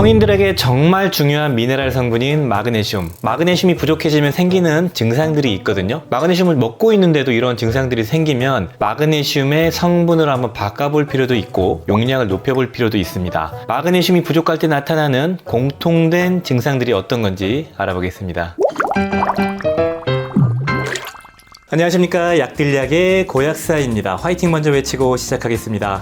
성인들에게 정말 중요한 미네랄 성분인 마그네슘. 마그네슘이 부족해지면 생기는 증상들이 있거든요. 마그네슘을 먹고 있는데도 이런 증상들이 생기면 마그네슘의 성분을 한번 바꿔볼 필요도 있고 용량을 높여볼 필요도 있습니다. 마그네슘이 부족할 때 나타나는 공통된 증상들이 어떤 건지 알아보겠습니다. 안녕하십니까, 약들약의 고약사입니다. 화이팅 먼저 외치고 시작하겠습니다.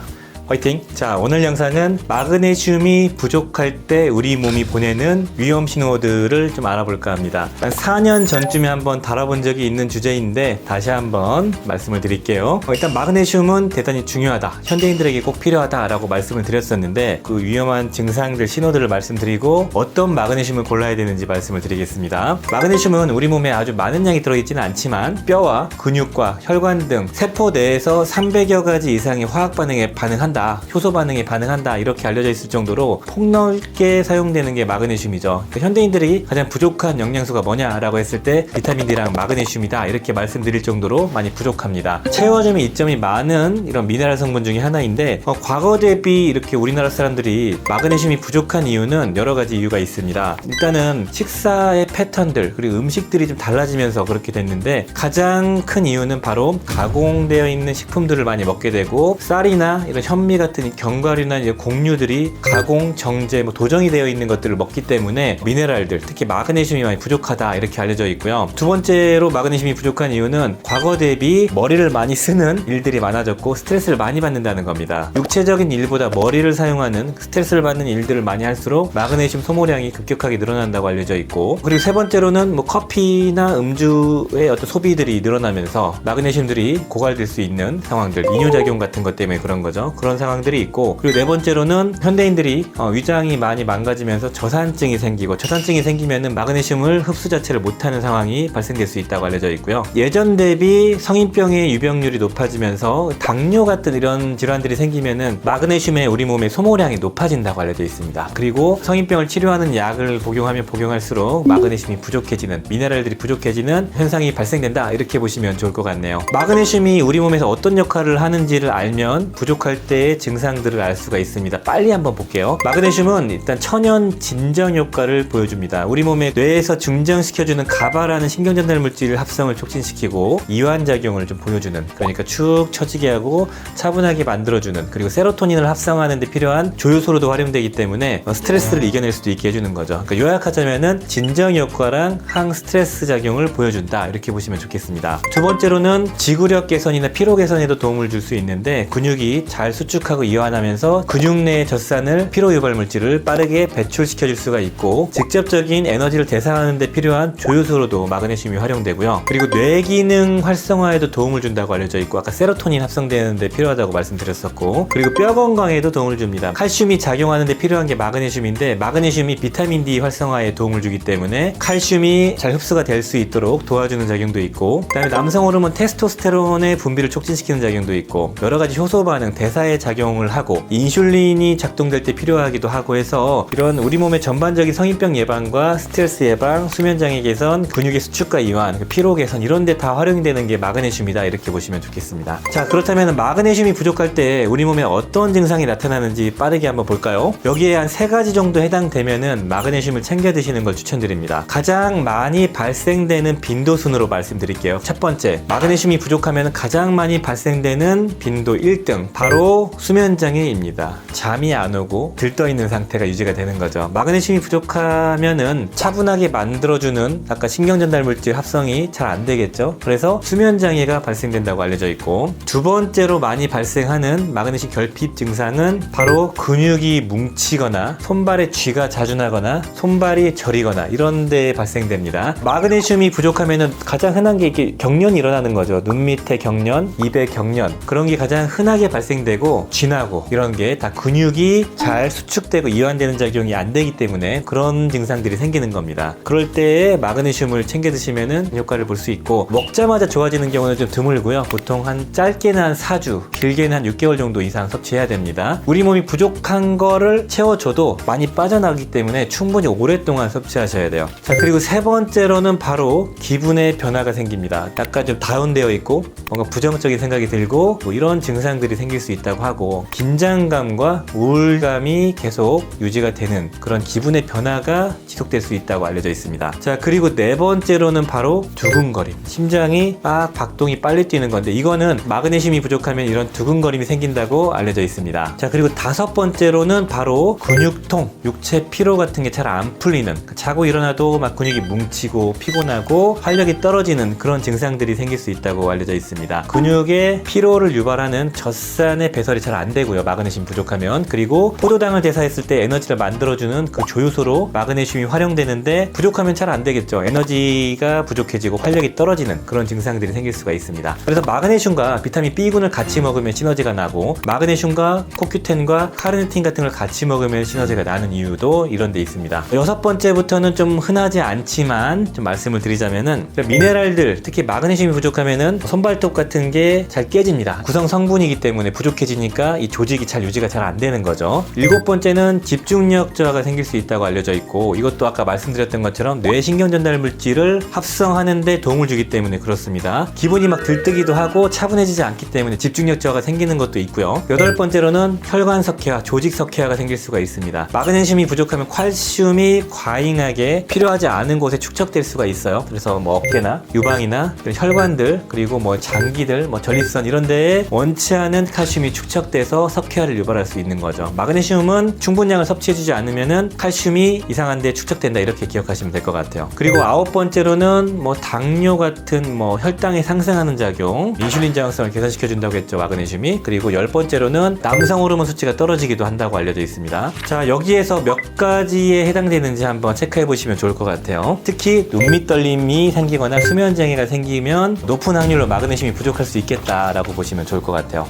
화이팅! 자, 오늘 영상은 마그네슘이 부족할 때 우리 몸이 보내는 위험 신호들을 좀 알아볼까 합니다. 한 4년 전쯤에 한번 다뤄본 적이 있는 주제인데 다시 한번 말씀을 드릴게요. 일단 마그네슘은 대단히 중요하다, 현대인들에게 꼭 필요하다라고 말씀을 드렸었는데 그 위험한 증상들, 신호들을 말씀드리고 어떤 마그네슘을 골라야 되는지 말씀을 드리겠습니다. 마그네슘은 우리 몸에 아주 많은 양이 들어있지는 않지만 뼈와 근육과 혈관 등 세포 내에서 300여 가지 이상의 화학 반응에 반응한다, 효소 반응에 반응한다, 이렇게 알려져 있을 정도로 폭넓게 사용되는 게 마그네슘이죠. 그러니까 현대인들이 가장 부족한 영양소가 뭐냐라고 했을 때 비타민 D랑 마그네슘이다, 이렇게 말씀드릴 정도로 많이 부족합니다. 채워주면 이점이 많은 이런 미네랄 성분 중에 하나인데 과거 대비 이렇게 우리나라 사람들이 마그네슘이 부족한 이유는 여러 가지 이유가 있습니다. 일단은 식사의 패턴들 그리고 음식들이 좀 달라지면서 그렇게 됐는데 가장 큰 이유는 바로 가공되어 있는 식품들을 많이 먹게 되고 쌀이나 이런 현미 같은 견과류나 이제 곡류들이 가공, 정제, 도정이 되어 있는 것들을 먹기 때문에 미네랄들, 특히 마그네슘이 많이 부족하다, 이렇게 알려져 있고요. 두 번째로 마그네슘이 부족한 이유는 과거 대비 머리를 많이 쓰는 일들이 많아졌고 스트레스를 많이 받는다는 겁니다. 육체적인 일보다 머리를 사용하는 스트레스를 받는 일들을 많이 할수록 마그네슘 소모량이 급격하게 늘어난다고 알려져 있고, 그리고 세 번째로는 커피나 음주의 어떤 소비들이 늘어나면서 마그네슘들이 고갈될 수 있는 상황들, 이뇨작용 같은 것 때문에 그런 거죠. 그런 상황들이 있고, 그리고 네 번째로는 현대인들이 위장이 많이 망가지면서 저산증이 생기고, 저산증이 생기면은 마그네슘을 흡수 자체를 못하는 상황이 발생될 수 있다고 알려져 있고요. 예전 대비 성인병의 유병률이 높아지면서 당뇨 같은 이런 질환들이 생기면은 마그네슘의 우리 몸의 소모량이 높아진다고 알려져 있습니다. 그리고 성인병을 치료하는 약을 복용하면 복용할수록 마그네슘이 부족해지는, 미네랄들이 부족해지는 현상이 발생된다, 이렇게 보시면 좋을 것 같네요. 마그네슘이 우리 몸에서 어떤 역할을 하는지를 알면 부족할 때의 증상들을 알 수가 있습니다. 빨리 한번 볼게요. 마그네슘은 일단 천연 진정 효과를 보여줍니다. 우리 몸의 뇌에서 중정시켜주는 가바라는 신경전달 물질 합성을 촉진시키고 이완작용을 좀 보여주는, 그러니까 축 처지게 하고 차분하게 만들어주는, 그리고 세로토닌을 합성하는 데 필요한 조효소로도 활용되기 때문에 스트레스를 이겨낼 수도 있게 해주는 거죠. 그러니까 요약하자면은 진정 효과랑 항스트레스 작용을 보여준다, 이렇게 보시면 좋겠습니다. 두 번째로는 지구력 개선이나 피로 개선에도 도움을 줄 수 있는데 근육이 잘 수축하고 이완하면서 근육 내의 젖산을 피로 유발 물질을 빠르게 배출시켜 줄 수가 있고, 직접적인 에너지를 대사하는 데 필요한 조효소로도 마그네슘이 활용되고요. 그리고 뇌 기능 활성화에도 도움을 준다고 알려져 있고, 아까 세로토닌 합성되는 데 필요하다고 말씀드렸었고, 그리고 뼈 건강에도 도움을 줍니다. 칼슘이 작용하는 데 필요한 게 마그네슘인데 마그네슘이 비타민 D 활성화에 도움을 주기 때문에 칼슘이 잘 흡수가 될 수 있도록 도와주는 작용도 있고, 그 다음에 남성 호르몬 테스토스테론의 분비를 촉진시키는 작용도 있고, 여러 가지 효소 반응, 대사에 작용을 하고 인슐린이 작동될 때 필요하기도 하고 해서 이런 우리 몸의 전반적인 성인병 예방과 스트레스 예방, 수면장애 개선, 근육의 수축과 이완, 피로 개선, 이런 데 다 활용되는 게 마그네슘이다, 이렇게 보시면 좋겠습니다. 자, 그렇다면 마그네슘이 부족할 때 우리 몸에 어떤 증상이 나타나는지 빠르게 한번 볼까요? 여기에 한 3가지 정도 해당되면은 마그네슘을 챙겨 드시는 걸 추천드립니다. 가장 많이 발생되는 빈도 순으로 말씀드릴게요. 첫 번째, 마그네슘이 부족하면 가장 많이 발생되는 빈도 1등, 바로 수면장애입니다. 잠이 안 오고 들떠있는 상태가 유지가 되는 거죠. 마그네슘이 부족하면은 차분하게 만들어주는 아까 신경전달 물질 합성이 잘 안 되겠죠. 그래서 수면장애가 발생된다고 알려져 있고, 두 번째로 많이 발생하는 마그네슘 결핍 증상은 바로 근육이 뭉치거나 손발에 쥐가 자주 나거나 손발이 저리거나 이런 데 발생됩니다. 마그네슘이 부족하면은 가장 흔한 게 이렇게 경련이 일어나는 거죠. 눈 밑에 경련, 입에 경련, 그런 게 가장 흔하게 발생되고 쥐나고 이런 게 다 근육이 잘 수축되고 이완되는 작용이 안 되기 때문에 그런 증상들이 생기는 겁니다. 그럴 때에 마그네슘을 챙겨 드시면은 효과를 볼 수 있고, 먹자마자 좋아지는 경우는 좀 드물고요. 보통 한 짧게는 한 4주, 길게는 한 6개월 정도 이상 섭취해야 됩니다. 우리 몸이 부족한 거를 채워줘도 많이 빠져나가기 때문에 충분히 오랫동안 섭취하셔야 돼요. 자, 그리고 세 번째로는 바로 기분의 변화가 생깁니다. 약간 좀 다운되어 있고 뭔가 부정적인 생각이 들고 이런 증상들이 생길 수 있다고 하고 긴장감과 우울감이 계속 유지가 되는 그런 기분의 변화가 지속될 수 있다고 알려져 있습니다. 자, 그리고 네 번째로는 바로 두근거림. 심장이 막 박동이 빨리 뛰는 건데 이거는 마그네슘이 부족하면 이런 두근거림이 생긴다고 알려져 있습니다. 자, 그리고 다섯 번째로는 바로 근육통, 육체 피로 같은 게 잘 안 풀리는, 자고 일어나도 막 근육이 뭉치고 피곤하고 활력이 떨어지는 그런 증상들이 생길 수 있다고 알려져 있습니다. 근육의 피로를 유발하는 젖산의 배설이 잘 안 되고요. 마그네슘 부족하면. 그리고 포도당을 대사했을 때 에너지를 만들어주는 그 조효소로 마그네슘이 활용되는데 부족하면 잘 안 되겠죠. 에너지가 부족해지고 활력이 떨어지는 그런 증상들이 생길 수가 있습니다. 그래서 마그네슘과 비타민 B군을 같이 먹으면 시너지가 나고 마그네슘과 코큐텐과 카르니틴 같은 걸 같이 먹으면 시너지가 나는 이유도 이런 데 있습니다. 여섯 번째부터는 좀 흔하지 않지만 좀 말씀을 드리자면은 미네랄들, 특히 마그네슘이 부족하면은 손발톱 같은 게 잘 깨집니다. 구성 성분이기 때문에 부족해지니까 이 조직이 잘 유지가 잘 안 되는 거죠. 일곱 번째는 집중력 저하가 생길 수 있다고 알려져 있고 이것도 아까 말씀드렸던 것처럼 뇌신경 전달 물질을 합성하는 데 도움을 주기 때문에 그렇습니다. 기분이 막 들뜨기도 하고 차분해지지 않기 때문에 집중력 저하가 생기는 것도 있고요. 여덟 번째로는 혈관 석회화, 조직 석회화가 생길 수가 있습니다. 마그네슘이 부족하면 칼슘이 과잉하게 필요하지 않은 곳에 축적될 수가 있어요. 그래서 뭐 어깨나 유방이나 혈관들, 그리고 뭐 장기들, 뭐 전립선 이런 데에 원치 않은 칼슘이 축적돼서 석회화를 유발할 수 있는 거죠. 마그네슘은 충분량을 섭취해주지 않으면은 칼슘이 이상한 데 축적된다, 이렇게 기억하시면 될 것 같아요. 그리고 아홉 번째로는 뭐 당뇨 같은 뭐 혈당이 상승하는 작용, 인슐린 저항성을 개선시켜준다고 했죠, 마그네슘이. 그리고 열 번째로는 남성 호르몬 수치가 떨어지기도 한다고 알려져 있습니다. 자, 여기에서 몇 가지에 해당되는지 한번 체크해 보시면 좋을 것 같아요. 특히 눈밑 떨림이 생기거나 수면 장애가 생기면 높은 확률로 마그네슘이 부족할 수 있겠다라고 보시면 좋을 것 같아요.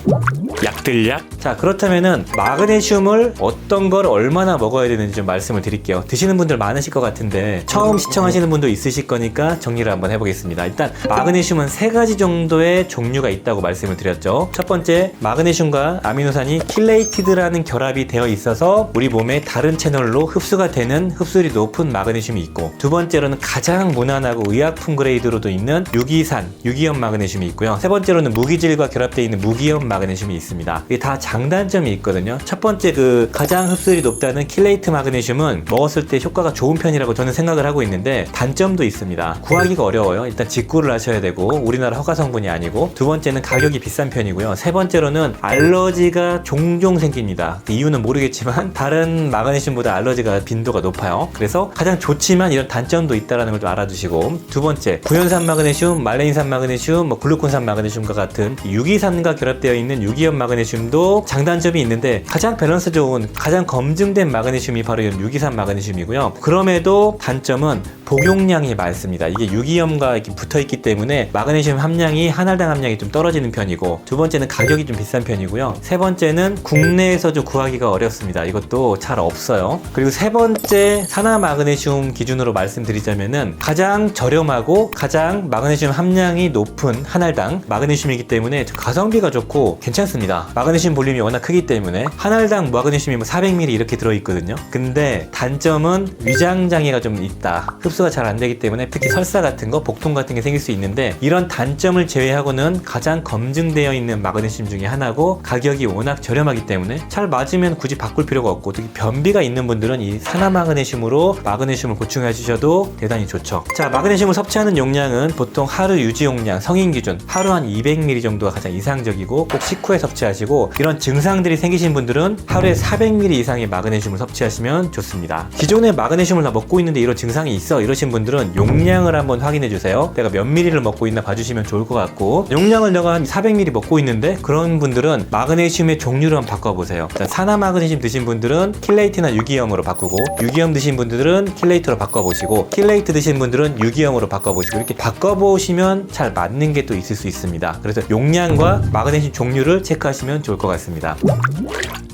약들약? 자, 그렇다면은 마그네슘을 어떤 걸 얼마나 먹어야 되는지 좀 말씀을 드릴게요. 드시는 분들 많으실 것 같은데 처음 시청하시는 분도 있으실 거니까 정리를 한번 해보겠습니다. 일단 마그네슘은 세 가지 정도의 종류가 있다고 말씀을 드렸죠. 첫 번째, 마그네슘과 아미노산이 킬레이티드라는 결합이 되어 있어서 우리 몸의 다른 채널로 흡수가 되는 흡수율이 높은 마그네슘이 있고, 두 번째로는 가장 무난하고 의약품 그레이드로도 있는 유기산, 유기염 마그네슘이 있고요. 세 번째로는 무기질과 결합되어 있는 무기염 마그네슘이 있습니다. 이게 다 장단점이 있거든요. 첫 번째, 그 가장 흡수율이 높다는 킬레이트 마그네슘은 먹었을 때 효과가 좋은 편이라고 저는 생각을 하고 있는데 단점도 있습니다. 구하기가 어려워요. 일단 직구를 하셔야 되고 우리나라 허가 성분이 아니고, 두 번째는 가격이 비싼 편이고요. 세 번째로는 알러지가 종종 생깁니다. 그 이유는 모르겠지만 다른 마그네슘보다 알러지가 빈도가 높아요. 그래서 가장 좋지만 이런 단점도 있다는 걸 좀 알아두시고, 두 번째, 구연산 마그네슘, 말레인산 마그네슘, 뭐 글루콘산 마그네슘과 같은 유기산과 결합되어 있는 유기염 마그네슘도 장단점이 있는데 가장 밸런스 좋은, 가장 검증된 마그네슘이 바로 이런 유기산 마그네슘이고요. 그럼에도 단점은 복용량이 많습니다. 이게 유기염과 이렇게 붙어있기 때문에 마그네슘 함량이 한 알당 함량이 좀 떨어지는 편이고, 두 번째는 가격이 좀 비싼 편이고요. 세 번째는 국내에서 좀 구하기가 어렵습니다. 이것도 잘 없어요. 그리고 세 번째, 산화 마그네슘 기준으로 말씀드리자면은 가장 저렴하고 가장 마그네슘 함량이 높은 한 알당 마그네슘이기 때문에 가성비가 좋고 괜찮습니다. 마그네슘 볼륨이 워낙 크기 때문에 한 알당 마그네슘이 뭐 400ml 이렇게 들어있거든요. 근데 단점은 위장 장애가 좀 있다. 흡수가 잘 안 되기 때문에 특히 설사 같은 거, 복통 같은 게 생길 수 있는데, 이런 단점을 제외하고는 가장 검증되어 있는 마그네슘 중에 하나고 가격이 워낙 저렴하기 때문에 잘 맞으면 굳이 바꿀 필요가 없고, 특히 변비가 있는 분들은 이 산화 마그네슘으로 마그네슘을 보충해 주셔도 대단히 좋죠. 자, 마그네슘을 섭취하는 용량은 보통 하루 유지 용량 성인 기준 하루 한 200ml 정도가 가장 이상적이고, 꼭 식후에 섭취하시고, 이런 증상들이 생기신 분들은 하루에 400ml 이상의 마그네슘을 섭취하시면 좋습니다. 기존에 마그네슘을 다 먹고 있는데 이런 증상이 있어 이러신 분들은 용량을 한번 확인해 주세요. 내가 몇 ml를 먹고 있나 봐주시면 좋을 것 같고, 용량을 내가 한 400ml 먹고 있는데 그런 분들은 마그네슘의 종류를 한번 바꿔보세요. 산화 마그네슘 드신 분들은 킬레이트나 유기염으로 바꾸고, 유기염 드신 분들은 킬레이트로 바꿔보시고, 킬레이트 드신 분들은 유기염으로 바꿔보시고, 이렇게 바꿔보시면 잘 맞는 게 또 있을 수 있습니다. 그래서 용량과 마그네슘 종류를 체크하시면 좋을 것 같습니다.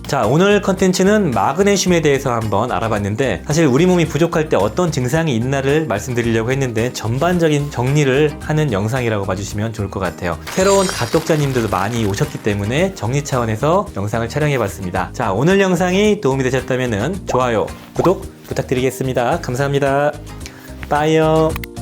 자, 오늘 컨텐츠는 마그네슘에 대해서 한번 알아봤는데, 사실 우리 몸이 부족할 때 어떤 증상이 있나를 말씀드리려고 했는데 전반적인 정리를 하는 영상이라고 봐주시면 좋을 것 같아요. 새로운 각독자님들도 많이 오셨기 때문에 정리 차원에서 영상을 촬영해봤습니다. 자, 오늘 영상이 도움이 되셨다면 좋아요, 구독 부탁드리겠습니다. 감사합니다. 빠이요.